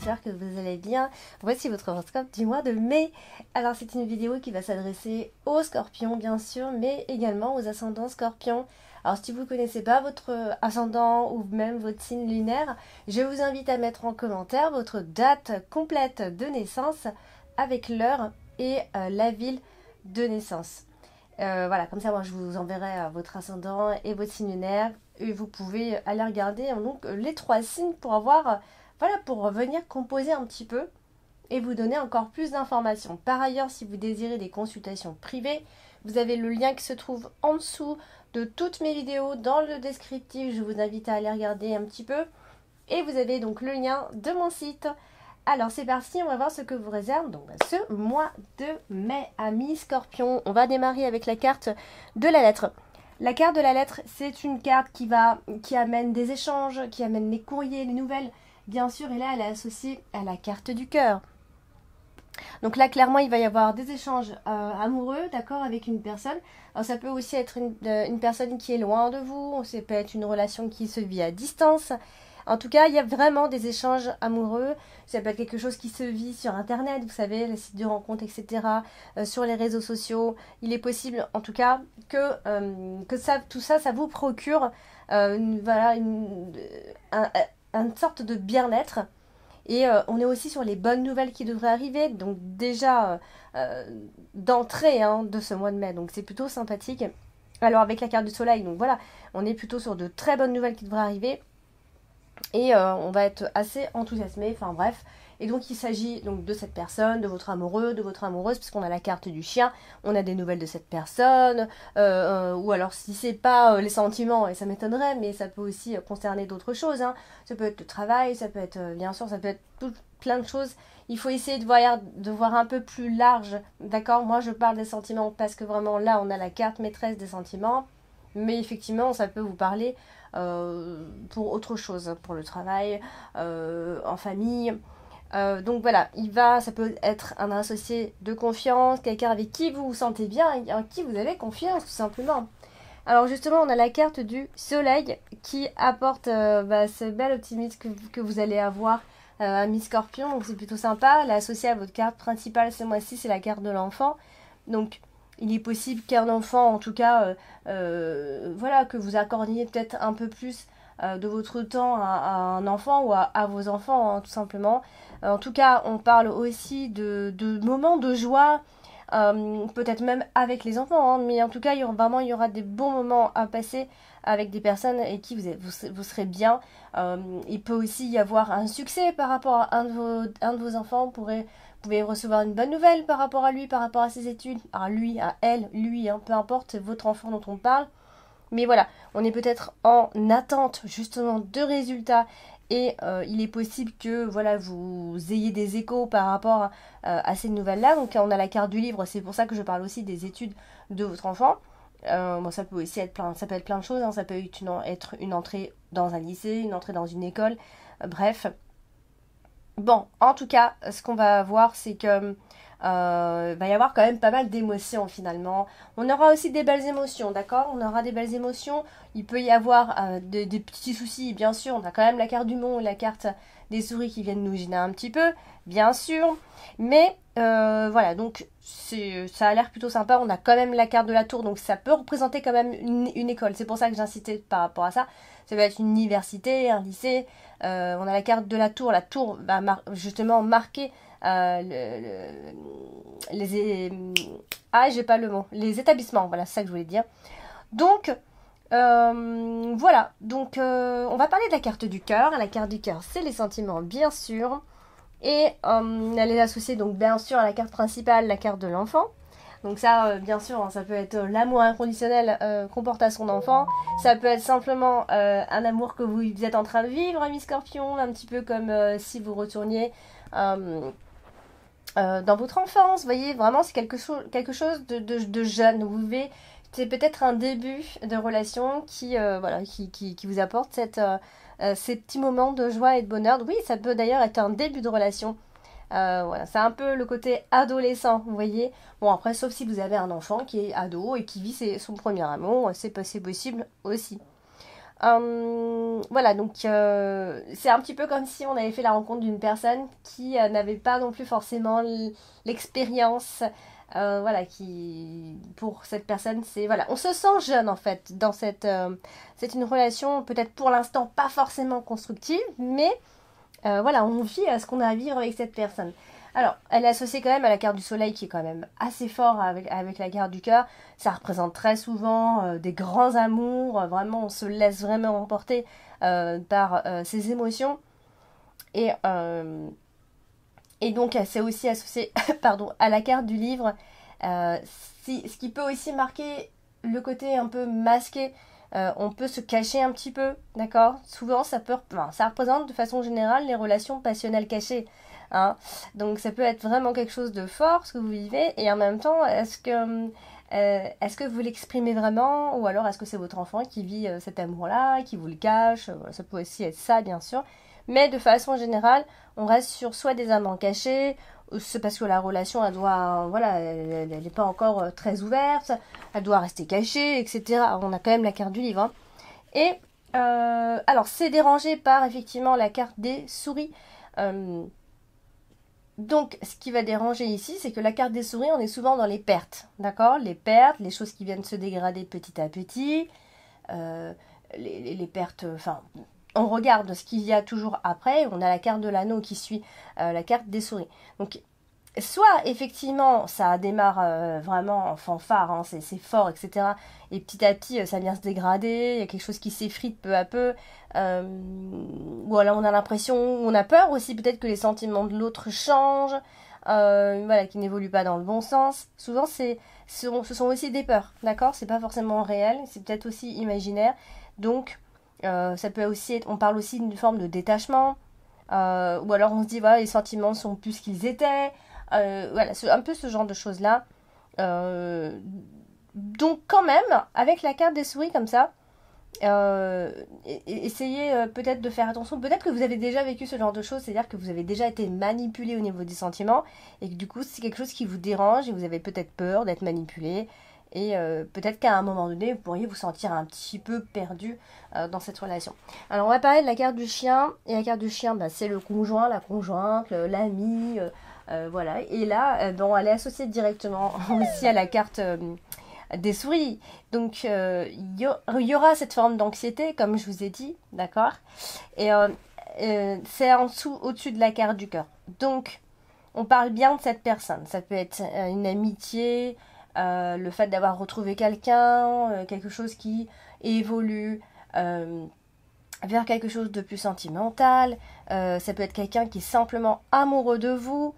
j'espère que vous allez bien. Voici votre horoscope du mois de mai. Alors c'est une vidéo qui va s'adresser aux scorpions bien sûr, mais également aux ascendants scorpions. Alors si vous ne connaissez pas votre ascendant ou même votre signe lunaire, je vous invite à mettre en commentaire votre date complète de naissance avec l'heure et la ville de naissance. Voilà, comme ça moi je vous enverrai votre ascendant et votre signe lunaire et vous pouvez aller regarder donc les trois signes pour avoir, voilà, pour venir composer un petit peu et vous donner encore plus d'informations. Par ailleurs, si vous désirez des consultations privées, vous avez le lien qui se trouve en dessous de toutes mes vidéos dans le descriptif. Je vous invite à aller regarder un petit peu et vous avez donc le lien de mon site. Alors c'est parti, on va voir ce que vous réserve donc ce mois de mai, amis Scorpion. On va démarrer avec la carte de la lettre. La carte de la lettre, c'est une carte qui amène des échanges, qui amène les courriers, les nouvelles, bien sûr, et là elle est associée à la carte du cœur. Donc là, clairement, il va y avoir des échanges amoureux, d'accord, avec une personne. Alors ça peut aussi être une personne qui est loin de vous, ça peut être une relation qui se vit à distance. En tout cas, il y a vraiment des échanges amoureux. Ça peut être quelque chose qui se vit sur Internet, vous savez, les sites de rencontres, etc. Sur les réseaux sociaux. Il est possible, en tout cas, que tout ça, ça vous procure voilà, une sorte de bien-être. Et on est aussi sur les bonnes nouvelles qui devraient arriver. Donc déjà, d'entrée de ce mois de mai. Donc c'est plutôt sympathique. Alors avec la carte du soleil, donc voilà, on est plutôt sur de très bonnes nouvelles qui devraient arriver. Et on va être assez enthousiasmé, enfin bref. Et donc il s'agit donc de cette personne, de votre amoureux, de votre amoureuse, puisqu'on a la carte du chien, on a des nouvelles de cette personne, ou alors si c'est pas les sentiments, et ça m'étonnerait, mais ça peut aussi concerner d'autres choses, hein. Ça peut être le travail, ça peut être, bien sûr, ça peut être plein de choses. Il faut essayer de voir un peu plus large, d'accord? Moi je parle des sentiments parce que vraiment là on a la carte maîtresse des sentiments, mais effectivement ça peut vous parler pour autre chose, pour le travail, en famille. Donc voilà, ça peut être un associé de confiance, quelqu'un avec qui vous vous sentez bien, en qui vous avez confiance tout simplement. Alors justement, on a la carte du soleil qui apporte ce bel optimisme que vous allez avoir à mi-scorpion, donc c'est plutôt sympa. Elle est associée à votre carte principale ce mois-ci, c'est la carte de l'enfant. Donc il est possible qu'un enfant, en tout cas, voilà, que vous accordiez peut-être un peu plus de votre temps à un enfant ou à vos enfants, hein, tout simplement. En tout cas, on parle aussi de moments de joie, peut-être même avec les enfants, hein, mais en tout cas, il y aura des bons moments à passer avec des personnes avec qui vous serez bien. Il peut aussi y avoir un succès par rapport à un de vos enfants. Vous pouvez recevoir une bonne nouvelle par rapport à lui, par rapport à ses études, à lui, à elle, lui, hein, peu importe, c'est votre enfant dont on parle. Mais voilà, on est peut-être en attente justement de résultats et il est possible que voilà, vous ayez des échos par rapport à ces nouvelles-là. Donc on a la carte du livre, c'est pour ça que je parle aussi des études de votre enfant. Bon, ça peut aussi être ça peut être plein de choses, hein. Ça peut être une entrée dans un lycée, une entrée dans une école, bref. Bon, en tout cas, ce qu'on va voir, c'est que va y avoir quand même pas mal d'émotions finalement. On aura aussi des belles émotions, d'accord? On aura des belles émotions. Il peut y avoir des petits soucis, bien sûr. On a quand même la carte du monde, la carte des souris qui viennent nous gêner un petit peu, bien sûr. Mais voilà, donc ça a l'air plutôt sympa. On a quand même la carte de la tour, donc ça peut représenter quand même une école. C'est pour ça que j'insistais par rapport à ça. Ça va être une université, un lycée. On a la carte de la tour. La tour va justement marquer j'ai pas le mot. Les établissements, voilà, c'est ça que je voulais dire. Donc, voilà. Donc, on va parler de la carte du cœur. La carte du cœur, c'est les sentiments, bien sûr. Et elle est associée, donc, bien sûr, à la carte principale, la carte de l'enfant. Donc ça, bien sûr, hein, ça peut être l'amour inconditionnel qu'on porte à son enfant. Ça peut être simplement un amour que vous êtes en train de vivre, ami Scorpion, un petit peu comme si vous retourniez dans votre enfance. Vous voyez, vraiment, c'est quelque chose de jeune. Vous vivez, c'est peut-être un début de relation qui vous apporte ces petits moments de joie et de bonheur. Oui, ça peut d'ailleurs être un début de relation. Voilà, c'est un peu le côté adolescent, vous voyez. Bon, après, sauf si vous avez un enfant qui est ado et qui vit son premier amour, c'est possible aussi. Voilà, donc c'est un petit peu comme si on avait fait la rencontre d'une personne qui n'avait pas non plus forcément l'expérience. Voilà, qui pour cette personne, c'est voilà, on se sent jeune en fait dans c'est une relation peut-être pour l'instant pas forcément constructive, mais voilà, on vit à ce qu'on a à vivre avec cette personne. Alors, elle est associée quand même à la carte du soleil qui est quand même assez fort avec la carte du cœur. Ça représente très souvent des grands amours. Vraiment, on se laisse vraiment emporter par ses émotions. Et, euh, et donc, c'est aussi associé pardon, à la carte du livre. Euh, ce qui peut aussi marquer le côté un peu masqué. On peut se cacher un petit peu, d'accord. Souvent, ça représente de façon générale les relations passionnelles cachées. Hein. Donc, ça peut être vraiment quelque chose de fort, ce que vous vivez. Et en même temps, est-ce que vous l'exprimez vraiment? Ou alors, est-ce que c'est votre enfant qui vit cet amour-là, qui vous le cache? Ça peut aussi être ça, bien sûr. Mais de façon générale, on reste sur soit des amants cachés, c'est parce que la relation, elle doit, voilà, elle n'est pas encore très ouverte, elle doit rester cachée, etc. On a quand même la carte du livre. Hein. Et alors, c'est dérangé par effectivement la carte des souris. Euh, donc, ce qui va déranger ici, c'est que la carte des souris, on est souvent dans les pertes, d'accord? Les pertes, les choses qui viennent se dégrader petit à petit, euh, les pertes, enfin, on regarde ce qu'il y a toujours après, on a la carte de l'anneau qui suit la carte des souris. Donc, soit effectivement ça démarre vraiment en fanfare, hein, c'est fort, etc. Et petit à petit ça vient se dégrader, il y a quelque chose qui s'effrite peu à peu, ou alors on a l'impression, on a peur aussi peut-être que les sentiments de l'autre changent, voilà, qui n'évoluent pas dans le bon sens. Souvent ce sont aussi des peurs, d'accord? C'est pas forcément réel, c'est peut-être aussi imaginaire. Donc ça peut aussi être, on parle aussi d'une forme de détachement, ou alors on se dit voilà les sentiments sont plus ce qu'ils étaient. Voilà, un peu ce genre de choses-là. Donc quand même, avec la carte des souris comme ça, essayez peut-être de faire attention. Peut-être que vous avez déjà vécu ce genre de choses, c'est-à-dire que vous avez déjà été manipulé au niveau des sentiments et que du coup c'est quelque chose qui vous dérange et vous avez peut-être peur d'être manipulé. Et peut-être qu'à un moment donné, vous pourriez vous sentir un petit peu perdu dans cette relation. Alors on va parler de la carte du chien. Et la carte du chien, bah, c'est le conjoint, la conjointe, l'ami. Voilà. Et là, bon, elle est associée directement aussi à la carte des souris. Donc il y aura cette forme d'anxiété, comme je vous ai dit, d'accord. Et c'est en dessous, au-dessus de la carte du cœur. Donc on parle bien de cette personne. Ça peut être une amitié, le fait d'avoir retrouvé quelqu'un, quelque chose qui évolue vers quelque chose de plus sentimental. Ça peut être quelqu'un qui est simplement amoureux de vous.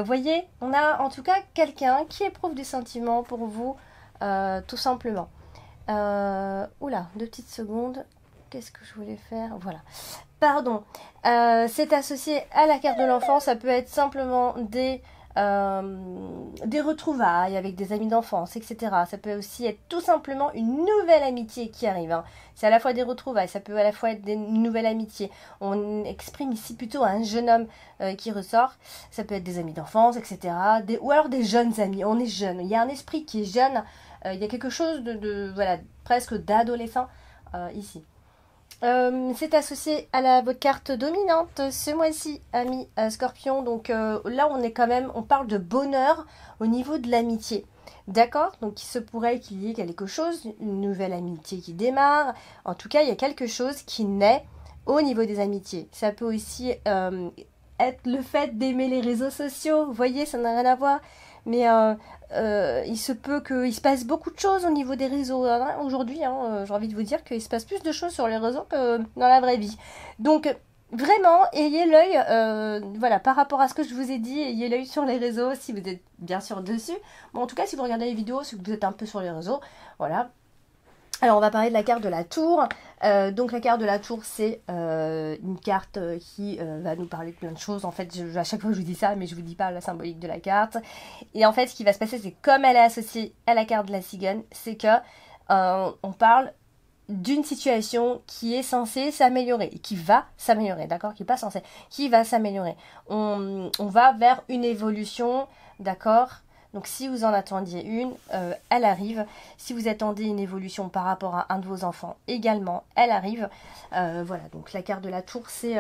Voyez, on a en tout cas quelqu'un qui éprouve des sentiments pour vous, tout simplement. Oula, 2 petites secondes. Qu'est-ce que je voulais faire? Voilà. Pardon. C'est associé à la carte de l'enfant. Ça peut être simplement des retrouvailles avec des amis d'enfance, etc. Ça peut aussi être tout simplement une nouvelle amitié qui arrive. Hein. C'est à la fois des retrouvailles, ça peut à la fois être une nouvelle amitié. On exprime ici plutôt un jeune homme qui ressort. Ça peut être des amis d'enfance, etc. Ou alors des jeunes amis. On est jeune. Il y a un esprit qui est jeune. Il y a quelque chose voilà, presque d'adolescent ici. C'est associé à votre carte dominante ce mois-ci, ami Scorpion. Donc là, on parle de bonheur au niveau de l'amitié. D'accord? Donc il se pourrait qu'il y ait quelque chose, une nouvelle amitié qui démarre. En tout cas, il y a quelque chose qui naît au niveau des amitiés. Ça peut aussi être le fait d'aimer les réseaux sociaux. Vous voyez, ça n'a rien à voir. Mais il se peut qu'il se passe beaucoup de choses au niveau des réseaux. Hein. Aujourd'hui, hein, j'ai envie de vous dire qu'il se passe plus de choses sur les réseaux que dans la vraie vie. Donc, vraiment, ayez l'œil, voilà, par rapport à ce que je vous ai dit, ayez l'œil sur les réseaux si vous êtes bien sûr dessus. Bon, en tout cas, si vous regardez les vidéos, c'est que vous êtes un peu sur les réseaux. Voilà. Alors on va parler de la carte de la tour. Donc la carte de la tour c'est une carte qui va nous parler de plein de choses. En fait à chaque fois je vous dis ça mais je vous dis pas la symbolique de la carte. Et en fait ce qui va se passer c'est comme elle est associée à la carte de la cigogne, c'est que on parle d'une situation qui est censée s'améliorer, qui va s'améliorer, d'accord, qui est pas censée, qui va s'améliorer. On va vers une évolution, d'accord, Donc si vous en attendiez une, elle arrive. Si vous attendez une évolution par rapport à un de vos enfants également, elle arrive. Voilà, donc la carte de la tour, c'est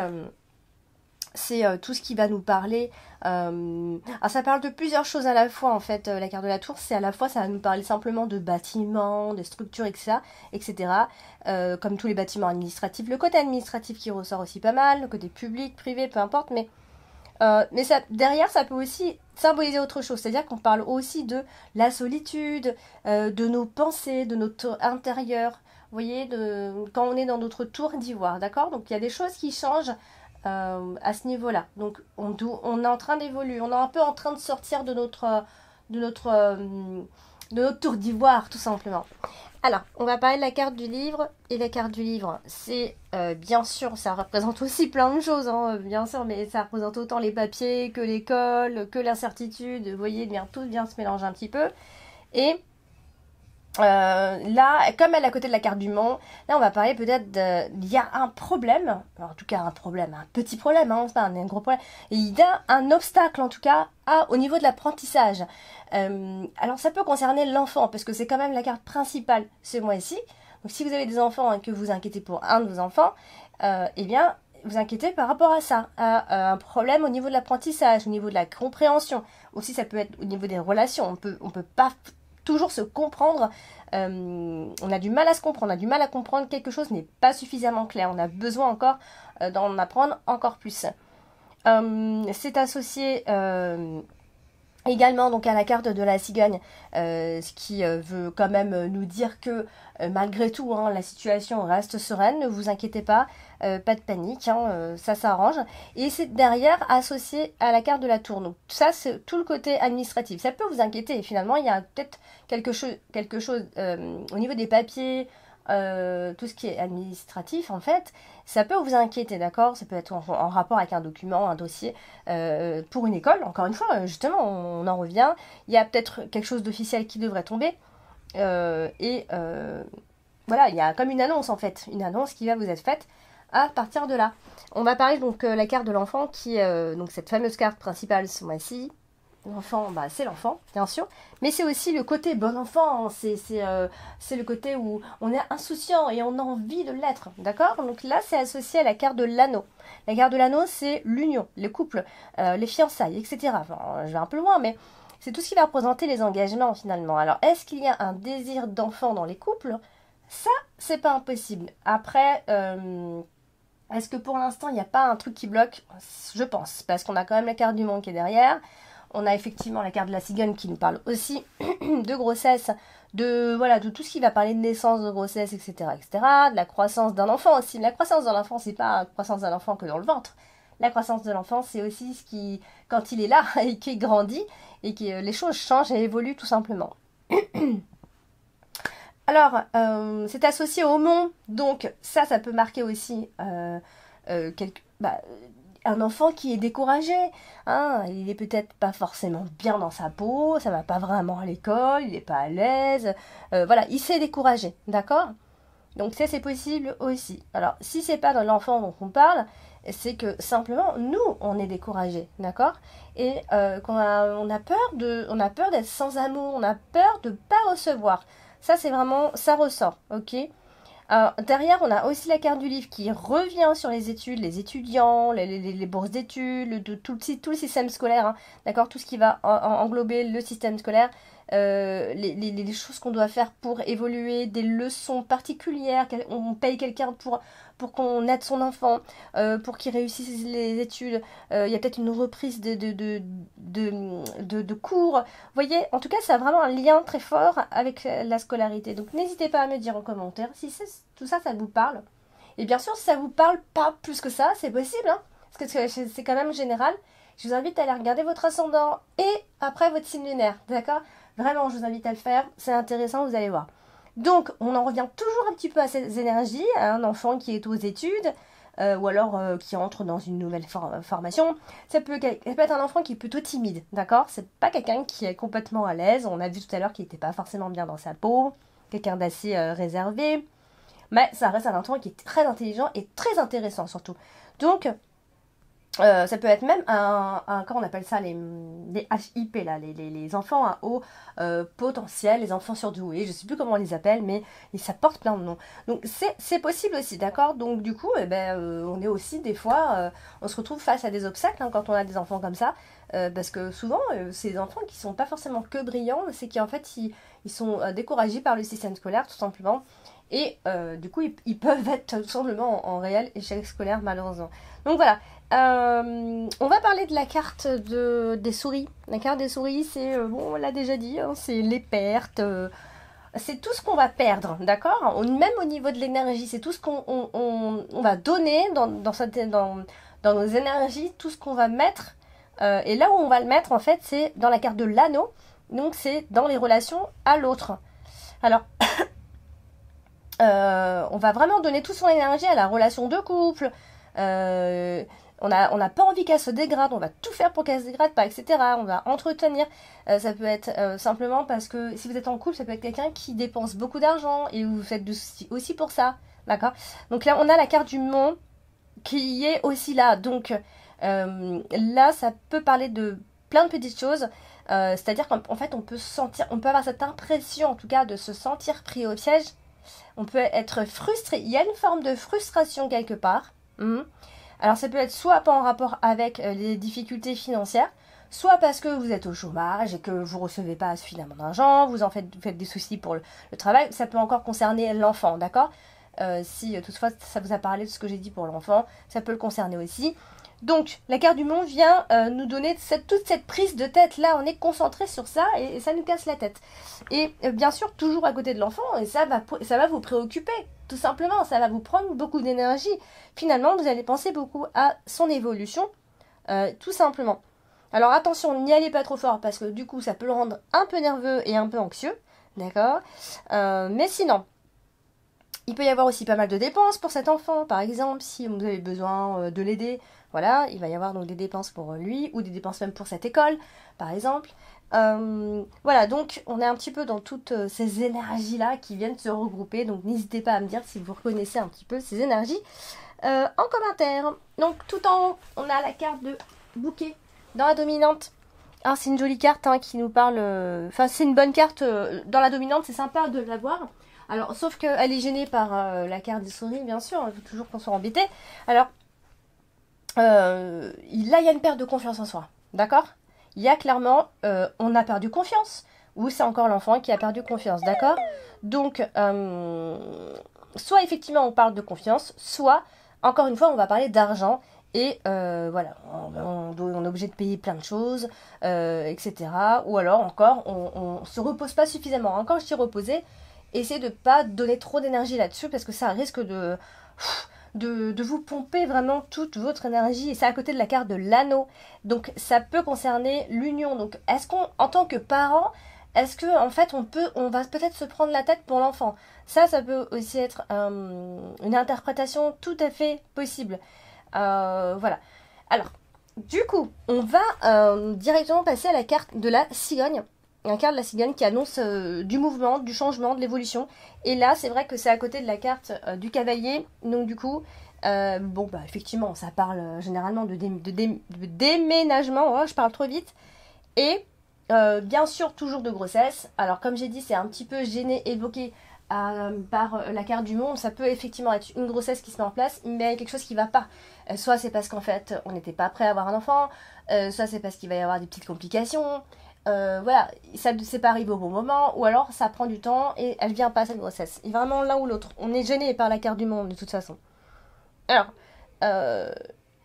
tout ce qui va nous parler. Alors ça parle de plusieurs choses à la fois en fait. La carte de la tour, c'est à la fois, ça va nous parler simplement de bâtiments, de structures, etc. Comme tous les bâtiments administratifs. Le côté administratif qui ressort aussi pas mal, le côté public, privé, peu importe, mais ça, derrière, ça peut aussi symboliser autre chose. C'est-à-dire qu'on parle aussi de la solitude, de nos pensées, de notre intérieur. Vous voyez, quand on est dans notre tour d'ivoire, d'accord? Donc il y a des choses qui changent à ce niveau-là. Donc on est en train d'évoluer, on est un peu en train de sortir de notre tour d'ivoire, tout simplement. Alors, on va parler de la carte du livre. Et la carte du livre, c'est bien sûr, ça représente aussi plein de choses, hein, bien sûr, mais ça représente autant les papiers que l'école, que l'incertitude. Vous voyez, bien, tout vient se mélanger un petit peu. Et là, comme elle est à côté de la carte du monde, là on va parler peut-être il y a un problème, en tout cas un problème, un petit problème, hein, c'est pas un gros problème, et il y a un obstacle en tout cas au niveau de l'apprentissage. Alors ça peut concerner l'enfant, parce que c'est quand même la carte principale ce mois-ci. Donc si vous avez des enfants et que vous inquiétez pour un de vos enfants, eh bien vous inquiétez par rapport à ça, à un problème au niveau de l'apprentissage, au niveau de la compréhension. Aussi ça peut être au niveau des relations, on peut pas toujours se comprendre, on a du mal à se comprendre, on a du mal à comprendre, quelque chose n'est pas suffisamment clair, on a besoin encore d'en apprendre encore plus. C'est associé également donc à la carte de la cigogne, ce qui veut quand même nous dire que malgré tout, hein, la situation reste sereine, ne vous inquiétez pas, pas de panique, hein, ça s'arrange. Et c'est derrière associé à la carte de la tour. Donc ça, c'est tout le côté administratif. Ça peut vous inquiéter. Et finalement, il y a peut-être quelque chose au niveau des papiers, tout ce qui est administratif, en fait, ça peut vous inquiéter, d'accord? Ça peut être en rapport avec un document, un dossier pour une école. Encore une fois, justement, on en revient. Il y a peut-être quelque chose d'officiel qui devrait tomber. Voilà, il y a comme une annonce, en fait. Une annonce qui va vous être faite à partir de là. On va parler donc la carte de l'enfant, qui est donc cette fameuse carte principale ce mois-ci. L'enfant, bah, c'est l'enfant, bien sûr, mais c'est aussi le côté bon enfant, c'est le côté où on est insouciant et on a envie de l'être, d'accord? Donc là, c'est associé à la carte de l'anneau. La carte de l'anneau, c'est l'union, les couples, les fiançailles, etc. Enfin, je vais un peu loin, mais c'est tout ce qui va représenter les engagements, finalement. Alors, est-ce qu'il y a un désir d'enfant dans les couples? Ça, c'est pas impossible. Après, est-ce que pour l'instant, il n'y a pas un truc qui bloque? Je pense, parce qu'on a quand même la carte du monde qui est derrière. On a effectivement la carte de la cigogne qui nous parle aussi de grossesse, de tout ce qui va parler de naissance, de grossesse, etc., de la croissance d'un enfant aussi. La croissance d'un enfant, c'est pas la croissance d'un enfant que dans le ventre. La croissance de l'enfant, c'est aussi ce qui, quand il est là et qu'il grandit, et que les choses changent et évoluent tout simplement. Alors, c'est associé au monde, donc ça peut marquer aussi un enfant qui est découragé, hein, il est peut-être pas forcément bien dans sa peau, ça va pas vraiment à l'école, il est pas à l'aise, voilà, il s'est découragé, d'accord? Donc ça c'est possible aussi. Alors si c'est pas dans l'enfant dont on parle, c'est que simplement nous on est découragé, d'accord? Et on a peur d'être sans amour, on a peur de pas recevoir. Ça c'est vraiment, ça ressort, ok? Alors, derrière, on a aussi la carte du livre qui revient sur les études, les étudiants, les bourses d'études, tout le système scolaire, hein, d'accord, tout ce qui va englober le système scolaire, les choses qu'on doit faire pour évoluer, des leçons particulières, on paye quelqu'un pour qu'on aide son enfant, pour qu'il réussisse les études, il y a peut-être une reprise de cours. Vous voyez, en tout cas, ça a vraiment un lien très fort avec la scolarité. Donc, n'hésitez pas à me dire en commentaire si tout ça, ça vous parle. Et bien sûr, si ça vous parle pas plus que ça, c'est possible, hein, parce que c'est quand même général. Je vous invite à aller regarder votre ascendant et après votre signe lunaire, d'accord? Vraiment, je vous invite à le faire, c'est intéressant, vous allez voir. Donc, on en revient toujours un petit peu à ces énergies, à un enfant qui est aux études, ou alors qui entre dans une nouvelle formation. Ça peut être un enfant qui est plutôt timide, d'accord? C'est pas quelqu'un qui est complètement à l'aise. On a vu tout à l'heure qu'il n'était pas forcément bien dans sa peau, quelqu'un d'assez réservé. Mais ça reste un enfant qui est très intelligent et très intéressant surtout. Donc, Ça peut être même comment on appelle ça, les HIP, là, les enfants à haut potentiel, les enfants surdoués, je ne sais plus comment on les appelle, mais ça porte plein de noms. Donc c'est possible aussi, d'accord? Donc du coup, eh ben, on est aussi des fois, on se retrouve face à des obstacles hein, quand on a des enfants comme ça, parce que souvent, c'est des enfants qui sont pas forcément que brillants, c'est qu'en fait, ils sont découragés par le système scolaire, tout simplement. Et du coup, ils peuvent être tout simplement en réel échec scolaire, malheureusement. Donc voilà, on va parler de la carte des souris. La carte des souris, c'est, bon, on l'a déjà dit, hein, c'est les pertes, c'est tout ce qu'on va perdre, d'accord? Même au niveau de l'énergie, c'est tout ce qu'on va donner dans nos énergies, tout ce qu'on va mettre. Et là où on va le mettre, en fait, c'est dans la carte de l'anneau, donc c'est dans les relations à l'autre. Alors, on va vraiment donner toute son énergie à la relation de couple. On n'a pas envie qu'elle se dégrade, on va tout faire pour qu'elle se dégrade pas, etc. On va entretenir. Ça peut être simplement parce que si vous êtes en couple, ça peut être quelqu'un qui dépense beaucoup d'argent et vous faites du souci aussi pour ça. D'accord? Donc là, on a la carte du monde qui est aussi là. Donc là, ça peut parler de plein de petites choses. C'est-à-dire qu'en fait, on peut avoir cette impression, en tout cas, de se sentir pris au piège. On peut être frustré. Il y a une forme de frustration quelque part. Alors ça peut être soit pas en rapport avec les difficultés financières, soit parce que vous êtes au chômage et que vous ne recevez pas suffisamment d'argent, vous faites des soucis pour le travail. Ça peut encore concerner l'enfant, d'accord? Si toutefois ça vous a parlé de ce que j'ai dit pour l'enfant, ça peut le concerner aussi. Donc, la carte du monde vient nous donner toute cette prise de tête. Là, on est concentré sur ça et ça nous casse la tête. Et bien sûr, toujours à côté de l'enfant, et ça va vous préoccuper, tout simplement. Ça va vous prendre beaucoup d'énergie. Finalement, vous allez penser beaucoup à son évolution, tout simplement. Alors attention, n'y allez pas trop fort parce que du coup, ça peut le rendre un peu nerveux et un peu anxieux. D'accord? Mais sinon, il peut y avoir aussi pas mal de dépenses pour cet enfant. Par exemple, si vous avez besoin de l'aider, voilà, il va y avoir donc des dépenses pour lui ou des dépenses même pour cette école, par exemple. Voilà, donc on est un petit peu dans toutes ces énergies-là qui viennent se regrouper. Donc n'hésitez pas à me dire si vous reconnaissez un petit peu ces énergies en commentaire. Donc tout en haut, on a la carte de bouquet dans la dominante. Alors c'est une jolie carte hein, qui nous parle... Enfin c'est une bonne carte dans la dominante, c'est sympa de l'avoir. Alors, sauf qu'elle est gênée par la carte des souris, bien sûr, il faut toujours qu'on soit embêté. Alors, là, il y a une perte de confiance en soi, d'accord? Il y a clairement, on a perdu confiance, ou c'est encore l'enfant qui a perdu confiance, d'accord? Donc, soit effectivement on parle de confiance, soit, encore une fois, on va parler d'argent, et voilà, on est obligé de payer plein de choses, etc. Ou alors encore, on ne se repose pas suffisamment. Encore, je dis reposer, essayez de ne pas donner trop d'énergie là-dessus parce que ça risque de vous pomper vraiment toute votre énergie. Et c'est à côté de la carte de l'anneau. Donc ça peut concerner l'union. Donc est-ce en tant que parent, est-ce que en fait on va peut-être se prendre la tête pour l'enfant? Ça peut aussi être une interprétation tout à fait possible. Voilà. Alors, du coup, on va directement passer à la carte de la cigogne. Un carte de la cigogne qui annonce du mouvement, du changement, de l'évolution. Et là, c'est vrai que c'est à côté de la carte du cavalier. Donc du coup, bon, bah effectivement, ça parle généralement de déménagement. Oh, je parle trop vite. Et bien sûr, toujours de grossesse. Alors comme j'ai dit, c'est un petit peu gêné, évoqué par la carte du monde. Ça peut effectivement être une grossesse qui se met en place, mais quelque chose qui ne va pas. Soit c'est parce qu'en fait, on n'était pas prêt à avoir un enfant. Soit c'est parce qu'il va y avoir des petites complications. Voilà, ça c'est pas arrivé au bon moment, ou alors ça prend du temps et elle vient pas cette grossesse. Et vraiment l'un ou l'autre. On est gêné par la carte du monde de toute façon. Alors,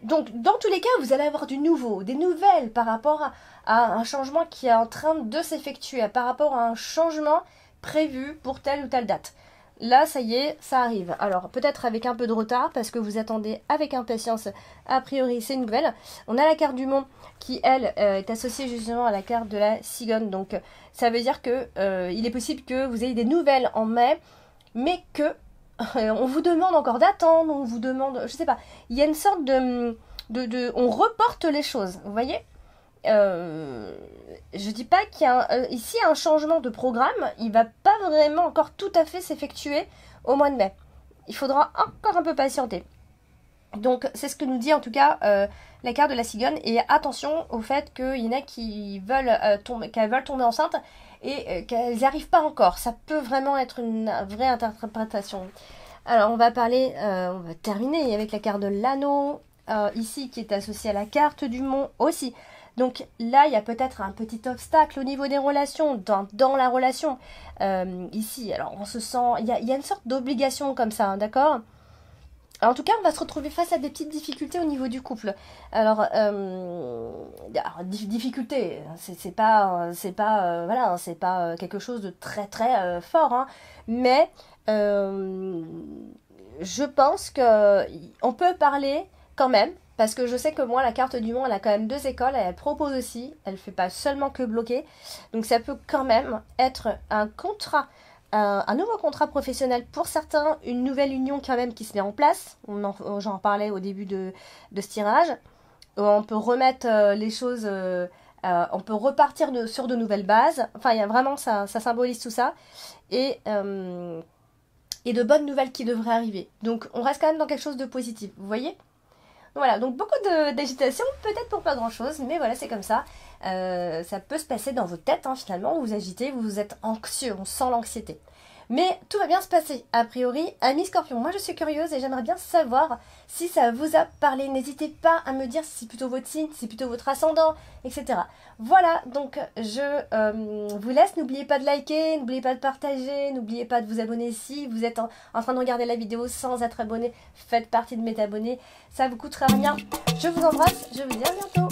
donc dans tous les cas, vous allez avoir du nouveau, des nouvelles par rapport à un changement qui est en train de s'effectuer, par rapport à un changement prévu pour telle ou telle date. Là, ça y est, ça arrive. Alors, peut-être avec un peu de retard, parce que vous attendez avec impatience, a priori, ces nouvelles. On a la carte du monde qui, elle, est associée justement à la carte de la cigogne. Donc, ça veut dire que il est possible que vous ayez des nouvelles en mai, mais que on vous demande encore d'attendre, on vous demande, je sais pas, il y a une sorte on reporte les choses, vous voyez? Je dis pas qu'il y a ici un changement de programme, il va pas vraiment encore tout à fait s'effectuer au mois de mai. Il faudra encore un peu patienter. Donc c'est ce que nous dit en tout cas la carte de la cigogne. Et attention au fait qu'il y en a qui veulent, qu'elles veulent tomber enceinte et qu'elles n'y arrivent pas encore. Ça peut vraiment être une vraie interprétation. Alors on va terminer avec la carte de l'anneau, ici qui est associée à la carte du mont aussi. Donc là, il y a peut-être un petit obstacle au niveau des relations, dans la relation. Ici, alors on se sent, il y a une sorte d'obligation comme ça, hein, d'accord ? En tout cas, on va se retrouver face à des petites difficultés au niveau du couple. Alors, difficulté, voilà, c'est pas quelque chose de très très fort, hein, mais je pense que on peut parler quand même, parce que je sais que moi, la carte du monde, elle a quand même 2 écoles, elle propose aussi, elle fait pas seulement que bloquer, donc ça peut quand même être un contrat, un nouveau contrat professionnel pour certains, une nouvelle union quand même qui se met en place. J'en parlais au début de ce tirage. On peut remettre les choses, on peut repartir sur de nouvelles bases. Enfin, il y a vraiment, ça symbolise tout ça. Et de bonnes nouvelles qui devraient arriver. Donc, on reste quand même dans quelque chose de positif. Vous voyez ? Voilà, donc beaucoup d'agitation, peut-être pour pas grand-chose, mais voilà, c'est comme ça. Ça peut se passer dans vos têtes, hein, finalement, vous vous agitez, vous êtes anxieux, on sent l'anxiété. Mais tout va bien se passer, a priori, amis Scorpion. Moi, je suis curieuse et j'aimerais bien savoir si ça vous a parlé. N'hésitez pas à me dire si c'est plutôt votre signe, si c'est plutôt votre ascendant, etc. Voilà, donc je vous laisse. N'oubliez pas de liker, n'oubliez pas de partager, n'oubliez pas de vous abonner si vous êtes en train de regarder la vidéo sans être abonné. Faites partie de mes abonnés, ça vous coûtera rien. Je vous embrasse, je vous dis à bientôt.